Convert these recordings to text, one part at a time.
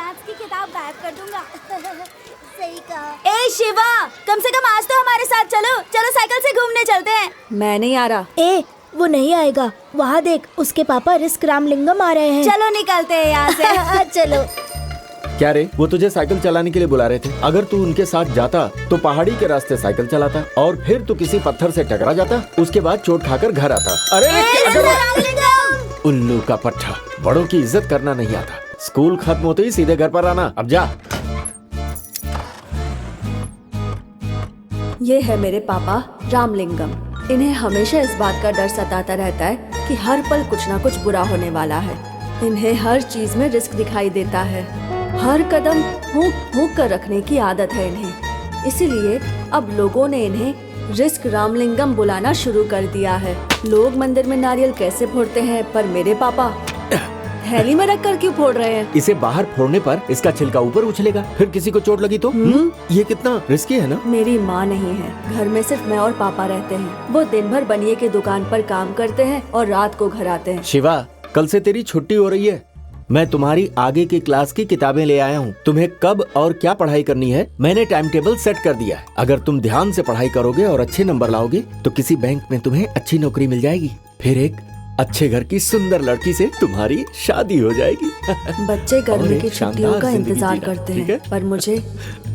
Maths की किताब गायब कर दूंगा। सही कहा। ए शिवा, कम से कम आज तो हमारे साथ चलो। चलो साइकिल से घूमने चलते हैं। मैं नहीं आ रहा। ए, वो नहीं आएगा। वहाँ देख, उसके पापा रिस्क रामलिंगम आ रहे हैं। चलो निकलते हैं यहाँ से। चलो। क्या रे, वो तुझे साइकिल चलाने के लिए बुला रहे थे। अगर तू उनके साथ जाता तो पहाड़ी के रास्ते साइकिल चलाता और फिर तू किसी पत्थर से टकरा जाता, उसके बाद चोट खाकर घर आता। अरे उल्लू का पट्टा, बड़ों की इज्जत करना नहीं आता। स्कूल खत्म होते ही सीधे घर पर आना। अब जा। ये है मेरे पापा रामलिंगम। इन्हें हमेशा इस बात का डर सताता रहता है कि हर पल कुछ ना कुछ बुरा होने वाला है। इन्हें हर चीज में रिस्क दिखाई देता है। हर कदम हुक कर रखने की आदत है इन्हें। इसीलिए अब लोगों ने इन्हें रिस्क रामलिंगम बुलाना शुरू कर दिया है। लोग मंदिर में नारियल कैसे फोड़ते हैं, पर मेरे पापा थैली में रख कर क्यों फोड़ रहे हैं? इसे बाहर फोड़ने पर इसका छिलका ऊपर उछलेगा, फिर किसी को चोट लगी तो ये कितना रिस्की है ना। मेरी माँ नहीं है, घर में सिर्फ मैं और पापा रहते हैं। वो दिन भर बनिए की दुकान पर काम करते हैं और रात को घर आते हैं। शिवा, कल से तेरी छुट्टी हो रही है। मैं तुम्हारी आगे की क्लास की किताबें ले आया हूँ। तुम्हें कब और क्या पढ़ाई करनी है मैंने टाइम टेबल सेट कर दिया है। अगर तुम ध्यान से पढ़ाई करोगे और अच्छे नंबर लाओगे तो किसी बैंक में तुम्हें अच्छी नौकरी मिल जाएगी। फिर एक अच्छे घर की सुंदर लड़की से तुम्हारी शादी हो जाएगी। बच्चे गर्मी की शानदार छुट्टियों का जिंदगी इंतजार जीना, करते ठीक हैं, है? पर मुझे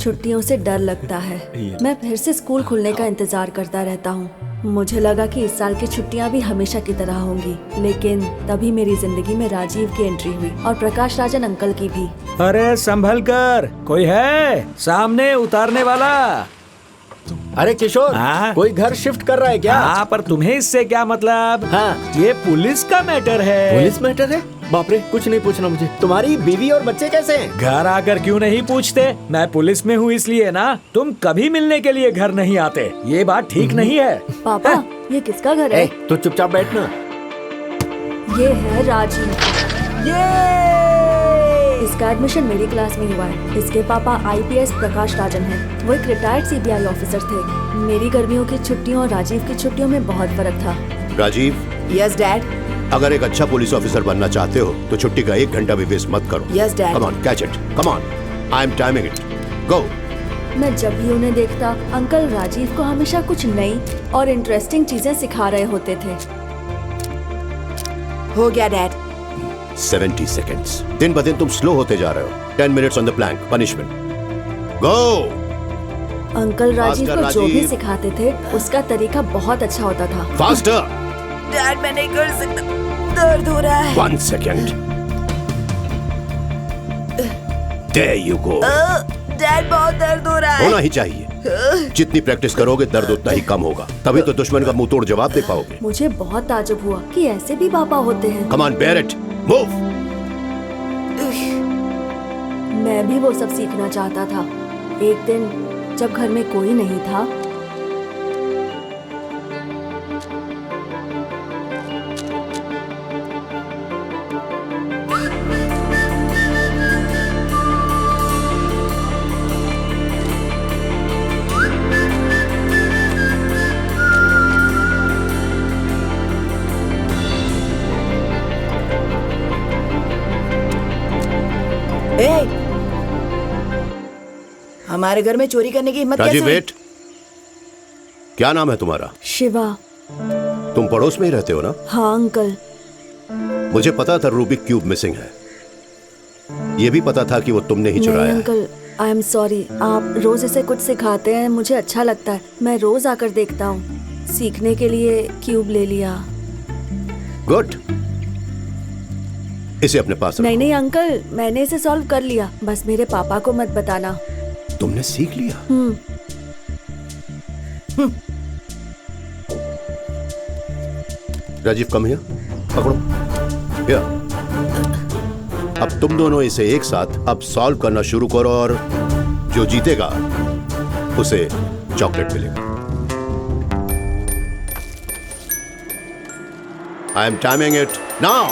छुट्टियों से डर लगता है। मैं फिर से स्कूल खुलने का इंतजार करता रहता हूँ। मुझे लगा कि इस साल की छुट्टियां भी हमेशा की तरह होंगी, लेकिन तभी मेरी जिंदगी में राजीव की एंट्री हुई और प्रकाश राजन अंकल की भी। अरे संभल कर, कोई है सामने उतारने वाला? अरे किशोर, हाँ? कोई घर शिफ्ट कर रहा है क्या? हाँ, पर तुम्हें इससे क्या मतलब? हाँ। ये पुलिस का मैटर है। पुलिस मैटर है? बाप रे, कुछ नहीं पूछना मुझे। तुम्हारी बीवी और बच्चे कैसे हैं? घर आकर क्यों नहीं पूछते? मैं पुलिस में हूँ इसलिए ना। तुम कभी मिलने के लिए घर नहीं आते, ये बात ठीक नहीं है। पापा, ये किसका घर है? तो चुपचाप बैठना। ये है राजीव। इसका एडमिशन मेरी क्लास में हुआ है। इसके पापा IPS प्रकाश राजन हैं। वो एक रिटायर्ड CBI ऑफिसर थे। मेरी गर्मियों की छुट्टियों और राजीव की छुट्टियों में बहुत फर्क था। Rajiv, yes dad. अगर एक अच्छा पुलिस ऑफिसर बनना चाहते हो तो छुट्टी का 1 घंटा भी वेस्ट मत करो। Yes dad. Come on, catch it. Come on, I am timing it. Go. मैं जब भी उन्हें देखता, अंकल राजीव को हमेशा कुछ नई और इंटरेस्टिंग चीजें सिखा रहे होते थे। हो गया डैड। 70 सेकेंड्स। दिन ब दिन तुम स्लो होते जा रहे हो। 10 minutes on the plank. Punishment. Go. Uncle Rajiv faster, को जो भी राजीव। सिखाते थे उसका तरीका बहुत अच्छा होता था। फास्टर। डैड मैं नहीं कर सकता, दर्द हो रहा है। 1 second. There you go. Dad बहुत दर्द हो रहा है। होना ही चाहिए। जितनी प्रैक्टिस करोगे दर्द उतना ही कम होगा, तभी तो दुश्मन का मुंह तोड़ जवाब दे पाओगे। मुझे बहुत ताज्जुब हुआ कि ऐसे भी पापा होते हैं। Come on, bear it. Move. मैं भी वो सब सीखना चाहता था। एक दिन जब घर में कोई नहीं था, हमारे घर में चोरी करने की हिम्मत कैसे राजीव हुई? वेट। क्या नाम है तुम्हारा? शिवा। तुम पड़ोस में ही रहते हो ना? हाँ अंकल। मुझे पता था रूबिक क्यूब मिसिंग है। ये भी पता था कि वो तुमने ही नहीं चुराया है। Uncle, I am sorry. आप रोज इसे कुछ सिखाते हैं, मुझे अच्छा लगता है। मैं रोज आकर देखता हूँ। सीखने के लिए क्यूब ले लिया। गुड। इसे अपने पास रखो। नहीं नहीं अंकल, मैंने इसे सॉल्व कर लिया। बस मेरे पापा को मत बताना। तुमने सीख लिया? राजीव कम हियर, पकड़ो। हियर। अब तुम दोनों इसे एक साथ अब सॉल्व करना शुरू करो और जो जीतेगा उसे चॉकलेट मिलेगा। आई एम टाइमिंग इट नाउ।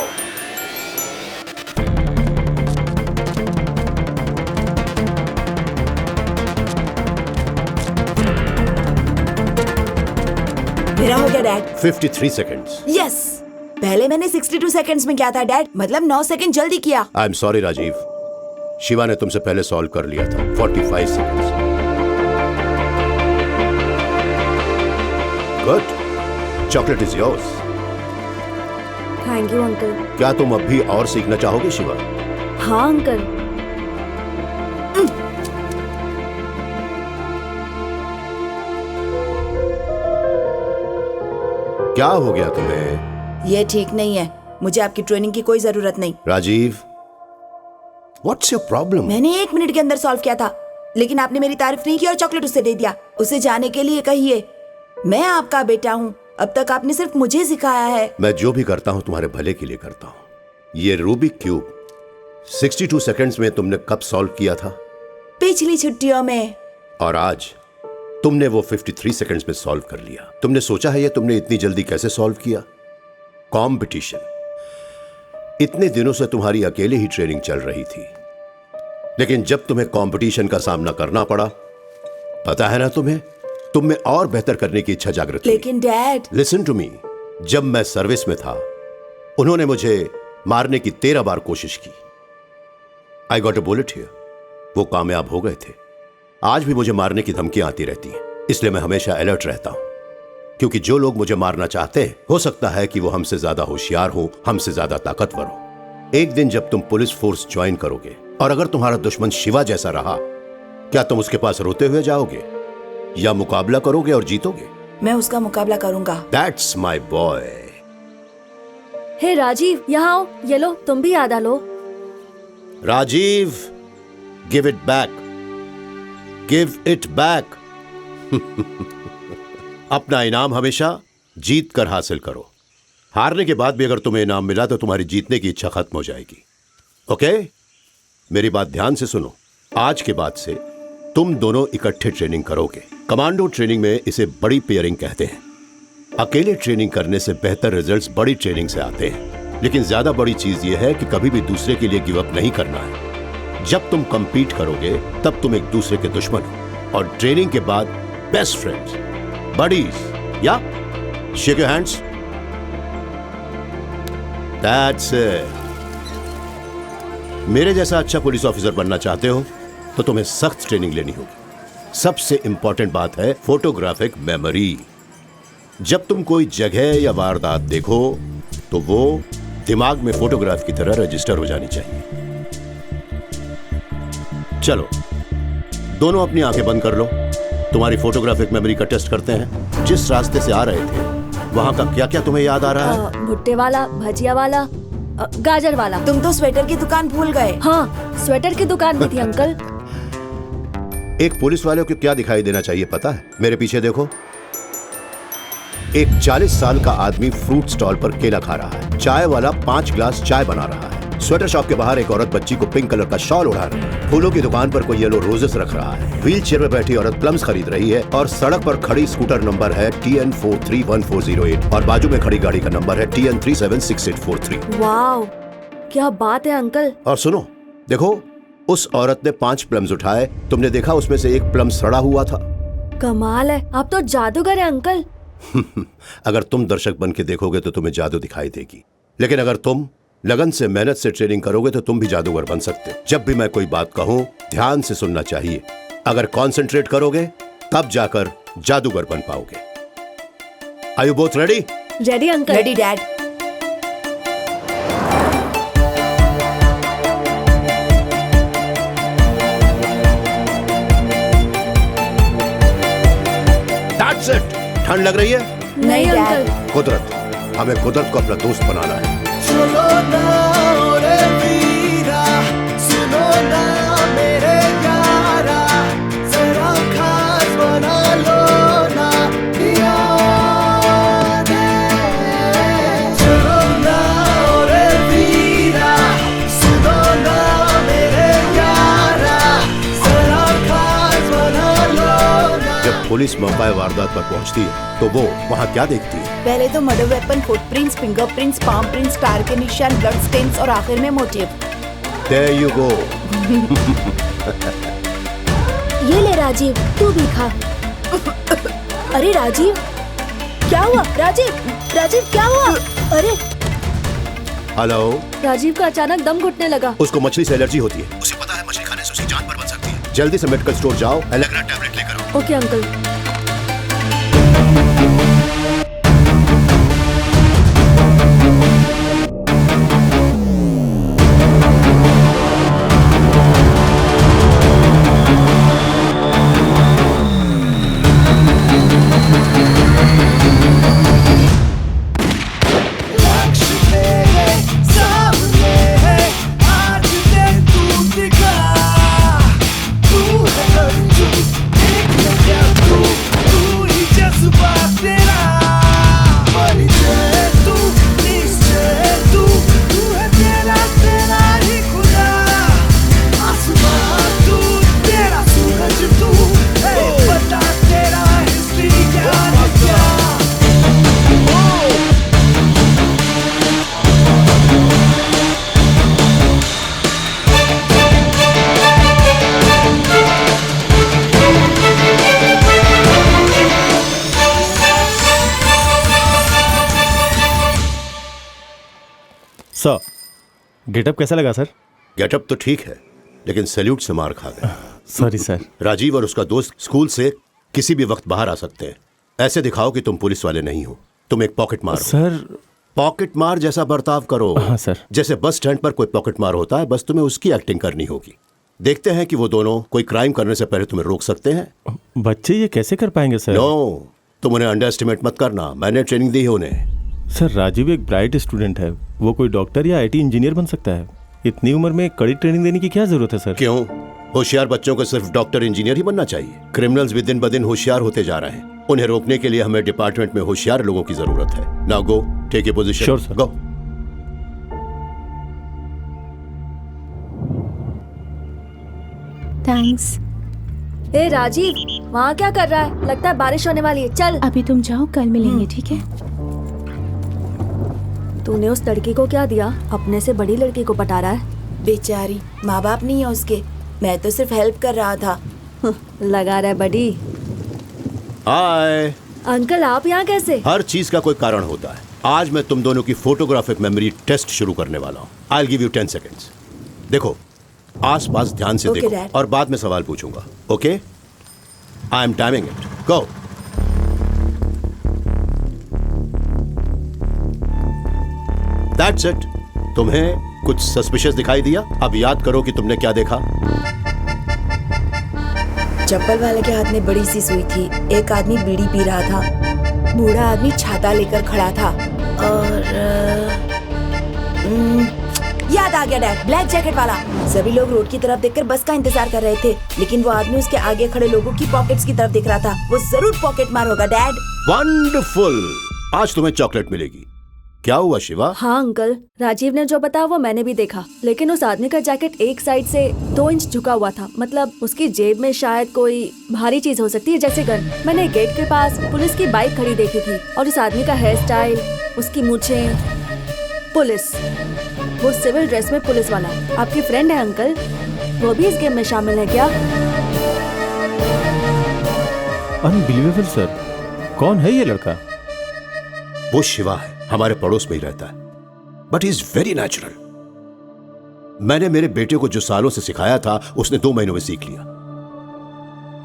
मेरा हो गया डैड। 53 सेकेंड्स। यस, पहले मैंने 62 सेकंड्स में किया था डैड, मतलब 9 सेकंड जल्दी किया। I am sorry Rajiv, Shiva ने तुमसे पहले सॉल्व कर लिया था 45 seconds. Good, chocolate is yours. Thank you uncle. क्या तुम अब भी और सीखना चाहोगे शिवा? हाँ अंकल। क्या हो गया तुम्हें? ये ठीक नहीं है, मुझे आपकी ट्रेनिंग की कोई जरूरत नहीं। Rajiv, what's your problem? मैंने 1 मिनट के अंदर सॉल्व किया था, लेकिन आपने मेरी तारीफ नहीं की और चॉकलेट उसे दे दिया। उसे जाने के लिए कहिए, मैं आपका बेटा हूँ। अब तक आपने सिर्फ मुझे सिखाया है। मैं जो भी करता हूँ तुम्हारे भले के लिए करता हूँ। ये रूबिक क्यूब 62 सेकंड्स में तुमने कब सॉल्व किया था? पिछली छुट्टियों में। और आज तुमने वो 53 सेकंड्स में सॉल्व कर लिया। तुमने सोचा है ये तुमने इतनी जल्दी कैसे सॉल्व किया? कंपटीशन। इतने दिनों से तुम्हारी अकेले ही ट्रेनिंग चल रही थी, लेकिन जब तुम्हें कंपटीशन का सामना करना पड़ा, पता है ना तुम्हें, तुम में और बेहतर करने की इच्छा जागृत हुई। लेकिन डैड, लिसन टू मी, जब मैं सर्विस में था उन्होंने मुझे मारने की 13 बार कोशिश की। I got a bullet here. वो कामयाब हो गए थे। आज भी मुझे मारने की धमकियां आती रहती हैं, इसलिए मैं हमेशा अलर्ट रहता हूं, क्योंकि जो लोग मुझे मारना चाहते हैं हो सकता है कि वो हमसे ज्यादा होशियार हो, हमसे ज्यादा ताकतवर हो। एक दिन जब तुम पुलिस फोर्स ज्वाइन करोगे और अगर तुम्हारा दुश्मन शिवा जैसा रहा, क्या तुम उसके पास रोते हुए जाओगे या मुकाबला करोगे और जीतोगे? मैं उसका मुकाबला करूंगा। That's my boy. Hey Rajeev, यहाँ आओ, ये लो, तुम भी आधा लो। Rajeev, give it back, give it back. अपना इनाम हमेशा जीत कर हासिल करो। हारने के बाद भी अगर तुम्हें इनाम मिला तो तुम्हारी जीतने की इच्छा खत्म हो जाएगी। ओके? मेरी बात ध्यान से सुनो। आज के बाद से तुम दोनों इकट्ठे ट्रेनिंग करोगे। कमांडो ट्रेनिंग में इसे बड़ी पेयरिंग कहते हैं। अकेले ट्रेनिंग करने से बेहतर रिजल्ट्स बड़ी ट्रेनिंग से आते हैं, लेकिन ज्यादा बड़ी चीज यह है कि कभी भी दूसरे के लिए गिव अप नहीं करना है। जब तुम कंपीट करोगे तब तुम एक दूसरे के दुश्मन हो, और ट्रेनिंग के बाद बेस्ट फ्रेंड्स, बडीज। या shake your hands. That's it. मेरे जैसा अच्छा पुलिस ऑफिसर बनना चाहते हो तो तुम्हें सख्त ट्रेनिंग लेनी होगी। सबसे इंपॉर्टेंट बात है फोटोग्राफिक मेमोरी। जब तुम कोई जगह या वारदात देखो तो वो दिमाग में फोटोग्राफ की तरह रजिस्टर हो जानी चाहिए। चलो, दोनों अपनी आंखें बंद कर लो। तुम्हारी फोटोग्राफिक मेमोरी का टेस्ट करते हैं। जिस रास्ते से आ रहे थे वहां का क्या क्या तुम्हें याद आ रहा है? भुट्टे वाला, भजिया वाला, गाजर वाला। तुम तो स्वेटर की दुकान भूल गए। हाँ, स्वेटर की दुकान भी थी अंकल। एक पुलिस वाले को क्या दिखाई देना चाहिए पता है? मेरे पीछे देखो। एक 40 साल का आदमी फ्रूट स्टॉल पर केला खा रहा है। चाय वाला 5 ग्लास चाय बना रहा है। स्वेटर शॉप के बाहर एक औरत बच्ची को पिंक कलर का शॉल उड़ा रही है। फूलों की दुकान पर कोई येलो रोजेस रख रहा है। व्हील चेयर पर बैठी औरत प्लम्स खरीद रही है, और सड़क पर खड़ी स्कूटर नंबर है TN431408 और बाजू में खड़ी गाड़ी का नंबर है TN376843। वाओ, क्या बात है अंकल। और सुनो, देखो, उस औरत ने 5 प्लम्स उठाए। तुमने देखा उसमें से एक प्लम सड़ा हुआ था। कमाल है, आप तो जादूगर हैं अंकल। अगर तुम दर्शक बन के देखोगे तो तुम्हें जादू दिखाई देगी, लेकिन अगर तुम लगन से मेहनत से ट्रेनिंग करोगे तो तुम भी जादूगर बन सकते। जब भी मैं कोई बात कहूं ध्यान से सुनना चाहिए। अगर कंसंट्रेट करोगे तब जाकर जादूगर बन पाओगे। Are you both ready? Ready uncle. Ready dad. That's it. ठंड लग रही है? नहीं डैड। अंकल। कुदरत, हमें कुदरत को अपना दोस्त बनाना है। सुनो ना रे वीरा, सुनो ना मेरे यारा, जरा खास बना लो ना यार। सुनो ना रे वीरा, सुनो ना मेरे यारा, जरा खास बना लो ना। जब पुलिस मौका वारदात पर पहुंचती है तो वो वहाँ क्या देखती है? पहले तो murder weapon, footprints, fingerprints, palm prints, car के निशान, ब्लड स्टेन्स और आखिर में मोटिव। There you go. ये ले राजीव, तू भी खा। अरे राजीव, क्या हुआ? राजीव, राजीव क्या हुआ? अरे हेलो। राजीव का अचानक दम घुटने लगा। उसको मछली से एलर्जी होती है। उसे पता है मछली जल्दी से मेडिकल स्टोर जाओ, एलेग्रा टैबलेट लेकर आओ। Okay uncle. सर, गेटअप कैसा लगा सर? गेटअप तो ठीक है, लेकिन सैल्यूट से मार खा गए। Sorry sir. राजीव और उसका दोस्त स्कूल से किसी भी वक्त बाहर आ सकते हैं। ऐसे दिखाओ कि तुम पुलिस वाले नहीं हो, तुम एक पॉकेट मार हो। सर, पॉकेट मार जैसा बर्ताव करो। हाँ सर। जैसे बस स्टैंड पर कोई पॉकेट मार होता है, बस तुम्हें उसकी एक्टिंग करनी होगी। देखते हैं कि वो दोनों कोई क्राइम करने से पहले तुम्हें रोक सकते हैं। बच्चे ये कैसे कर पाएंगे सर? नो, तुम उन्हें अंडर एस्टिमेट मत करना, मैंने ट्रेनिंग दी है उन्हें। सर, राजीव एक ब्राइट स्टूडेंट है, वो कोई डॉक्टर या आईटी इंजीनियर बन सकता है। इतनी उम्र में कड़ी ट्रेनिंग देने की क्या जरूरत है सर? क्यों? होशियार बच्चों को सिर्फ डॉक्टर इंजीनियर ही बनना चाहिए। क्रिमिनल्स भी दिन ब दिन होशियार होते जा रहे हैं। उन्हें रोकने के लिए हमें डिपार्टमेंट में होशियार लोगों की जरूरत है। Now go, take a position. Sure sir. Go. Thanks. ए राजीव, वहाँ क्या कर रहा है? लगता है बारिश होने वाली है। चल। अभी तुम जाओ, कल मिलेंगे, ठीक है? तूने उस लड़की को क्या दिया? अपने से बड़ी लड़की को पटा रहा है। बेचारी, माँ बाप नहीं है उसके, मैं तो सिर्फ हेल्प कर रहा था। लगा रहा है बड़ी। हाय। अंकल, आप यहाँ कैसे? हर चीज का कोई कारण होता है। आज मैं तुम दोनों की फोटोग्राफिक मेमोरी टेस्ट शुरू करने वाला हूँ। I will give you 10 seconds. देखो, आसपास ध्यान से Okay, देखो Dad. और बाद में सवाल पूछूंगा। Okay? I am timing it. Go. That's it. तुम्हें कुछ सस्पिशियस दिखाई दिया? अब याद करो कि तुमने क्या देखा। चप्पल वाले के हाथ में बड़ी सी सुई थी। एक आदमी बीड़ी पी रहा था। बूढ़ा आदमी छाता लेकर खड़ा था। और याद आ गया डैड, ब्लैक जैकेट वाला। सभी लोग रोड की तरफ देखकर बस का इंतजार कर रहे थे, लेकिन वो आदमी उसके आगे खड़े लोगों की पॉकेट्स की तरफ देख रहा था। वो जरूर पॉकेट मार होगा डैड। वंडरफुल। आज तुम्हें चॉकलेट मिलेगी। क्या हुआ शिवा? हाँ अंकल, राजीव ने जो बताया वो मैंने भी देखा, लेकिन उस आदमी का जैकेट एक साइड से 2 इंच झुका हुआ था। मतलब उसकी जेब में शायद कोई भारी चीज हो सकती है, जैसे गन। मैंने गेट के पास पुलिस की बाइक खड़ी देखी थी, और उस आदमी का हेयर स्टाइल, उसकी मूछें, पुलिस, वो सिविल ड्रेस में पुलिस वाला। आपकी फ्रेंड है अंकल, वो भी इस गेम में शामिल है क्या? अनबिलीवेबल सर, कौन है ये लड़का? वो शिवा है, हमारे पड़ोस में ही रहता है, बट इज वेरी नेचुरल। मैंने मेरे बेटे को जो सालों से सिखाया था, उसने 2 महीनों में सीख लिया।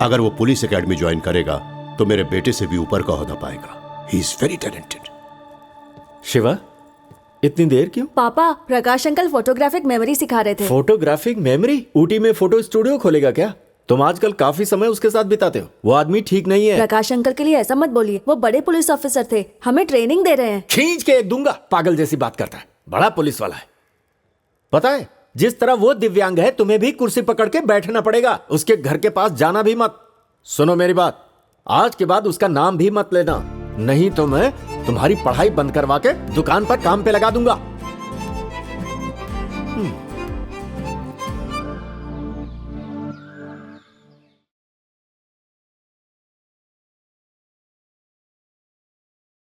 अगर वो पुलिस एकेडमी ज्वाइन करेगा तो मेरे बेटे से भी ऊपर का ओहदा पाएगा। He is very talented. Shiva, इतनी देर क्यों? पापा, प्रकाश अंकल फोटोग्राफिक मेमोरी सिखा रहे थे। Photographic memory? ऊटी में फोटो स्टूडियो खोलेगा क्या? तुम आजकल काफी समय उसके साथ बिताते हो। वो आदमी ठीक नहीं है। प्रकाश अंकल के लिए ऐसा मत बोलिए, वो बड़े पुलिस ऑफिसर थे, हमें ट्रेनिंग दे रहे हैं। खींच के एक दूंगा। पागल जैसी बात करता है। बड़ा पुलिस वाला है। पता है, जिस तरह वो दिव्यांग है, तुम्हें भी कुर्सी पकड़ के बैठना पड़ेगा। उसके घर के पास जाना भी मत। सुनो मेरी बात, आज के बाद उसका नाम भी मत लेना, नहीं तो मैं तुम्हारी पढ़ाई बंद करवा के दुकान पर काम पे लगा दूंगा।